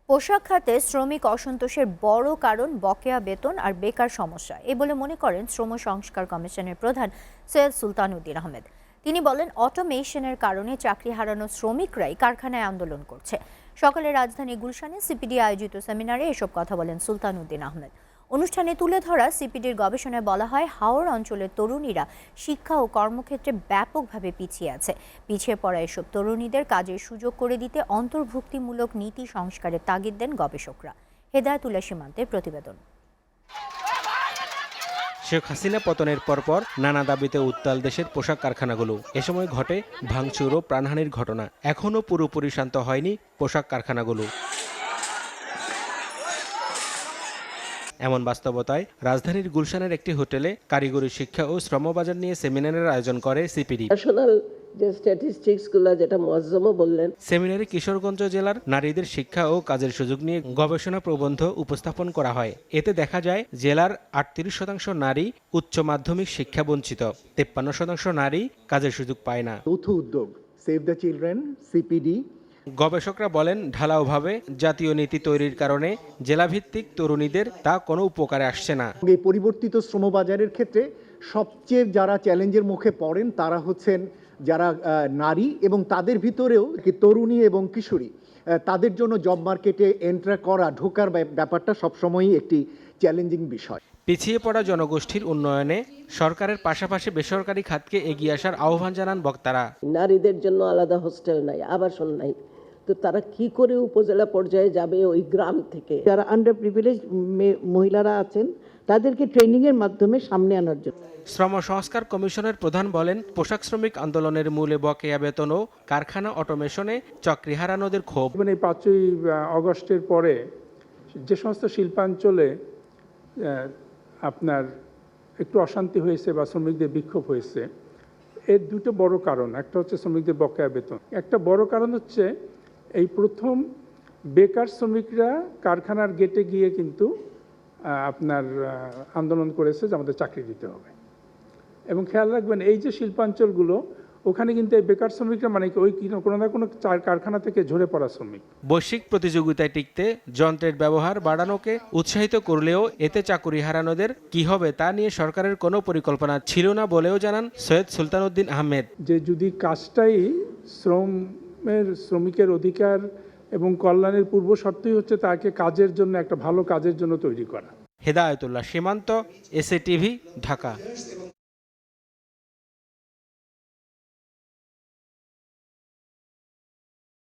পোশাক খাতে শ্রমিক অসন্তোষের বড় কারণ বকেয়া বেতন আর বেকার সমস্যা এই বলে মনে করেন শ্রম সংস্কার কমিশনের প্রধান সৈয়দ সুলতানুদ্দিন আহমেদ। তিনি বলেন, অটোমেশনের কারণে চাকরি হারানো শ্রমিকরাই কারখানায় আন্দোলন করছে। সকালে রাজধানী গুলশানে সিপিডি আয়োজিত সেমিনারে এসব কথা বলেন সুলতানুদ্দিন আহমেদ। অনুষ্ঠানে তুলে ধরা সিপিডির গবেষণায় বলা হয়, হাওর অঞ্চলের তরুণীরা শিক্ষা ও কর্মক্ষেত্রে ব্যাপকভাবে পিছিয়ে আছে। পিছিয়ে পড়া এসব তরুণীদের কাজের সুযোগ করে দিতে অন্তর্ভুক্তিমূলক নীতি সংস্কারের তাগিদ দেন গবেষকরা। হেদায়েতুল্লাহ সীমান্তের প্রতিবেদন। শেখ হাসিনা পতনের পরপর নানা দাবিতে উত্তাল দেশের পোশাক কারখানাগুলো। এ সময় ঘটে ভাঙচুর ও প্রাণহানির ঘটনা। এখনও পুরোপুরি শান্ত হয়নি পোশাক কারখানাগুলো। এমন বাস্তবতায় রাজধানীর গুলশানের একটি হোটেলে কারিগরি শিক্ষা ও শ্রমবাজার নিয়ে সেমিনারের আয়োজন করে সিপিডি। যে স্ট্যাটিস্টিক্সগুলো যেটা মুয়াজ্জমও বললেন, সেমিনারে কিশোরগঞ্জ জেলার নারীদের শিক্ষা ও কাজের সুযোগ নিয়ে গবেষণা প্রবন্ধ উপস্থাপন করা হয়। এতে দেখা যায় জেলার 38% নারী উচ্চ মাধ্যমিক শিক্ষা বঞ্চিত, 53% নারী কাজের সুযোগ পায় না। যৌথ উদ্যোগ সেভ দ্য চিলড্রেন সিপিডি। গবেষকরা বলেন, ঢালাওভাবে জাতীয় নীতি তৈরির কারণে জেলাভিত্তিক তরুণীদের তা কোনো উপকারে আসছে না। এই পরিবর্তিত শ্রমবাজারের ক্ষেত্রে সবচেয়ে যারা চ্যালেঞ্জের মুখে পড়েন তারা হচ্ছেন যারা নারী, এবং তাদের ভিতরেও তরুণী এবং কিশোরী। তাদের জন্য জব মার্কেটে এন্টার করা, ঢোকার ব্যাপারটা সবসময়ই একটি চ্যালেঞ্জিং বিষয়। পিছিয়ে পড়া জনগোষ্ঠীর উন্নয়নে সরকারের পাশাপাশি বেসরকারি খাতকে এগিয়ে আসার আহ্বান জানান বক্তারা। নারীদের জন্য আলাদা হোস্টেল নাই, আবাসন নাই, তো তারা কি করে উপজেলা পর্যায়ে যাবে ওই গ্রাম থেকে? যারা আন্ডার প্রিভিলেজ মহিলারা আছেন তাদেরকে ট্রেনিং এর মাধ্যমে সামনে আনার জন্য। শ্রম সংস্কার কমিশনের প্রধান বলেন, পোশাক শ্রমিক আন্দোলনের মূলে বকেয়া বেতন ও কারখানা অটোমেশনে চাকরি হারানোদের ক্ষোভ। মানে 5ই আগস্টের পরে যে সমস্ত শিল্পাঞ্চলে আপনার একটু অশান্তি হয়েছে বা শ্রমিকদের বিক্ষোভ হয়েছে, এর দুটো বড় কারণ। একটা হচ্ছে শ্রমিকদের বকেয়া বেতন, একটা বড় কারণ হচ্ছে এই প্রথম বেকার শ্রমিকরা কারখানার গেটে গিয়ে কিন্তু আপনার আন্দোলন করেছে যে আমাদের চাকরি দিতে হবে। এবং খেয়াল রাখবেন, এই যে শিল্পাঞ্চলগুলো, ওখানে কিন্তু এই বেকার শ্রমিকরা মানে ওই কোনো না কোনো কারখানা থেকে ঝরে পড়া শ্রমিক। বৈশ্বিক প্রতিযোগিতায় টিকতে যন্ত্রের ব্যবহার বাড়ানোকে উৎসাহিত করলেও এতে চাকরি হারানোদের কি হবে তা নিয়ে সরকারের কোনো পরিকল্পনা ছিল না বলেও জানান সৈয়দ সুলতানুদ্দিন আহমেদ। যে যদি কাজটাই শ্রমিকের অধিকার এবং কল্যাণের পূর্ব শর্তই হচ্ছে তাকে কাজের জন্য, একটা ভালো কাজের জন্য তৈরি করা। হেদায়েতুল্লাহ সীমান্ত, এসএ টিভি, ঢাকা।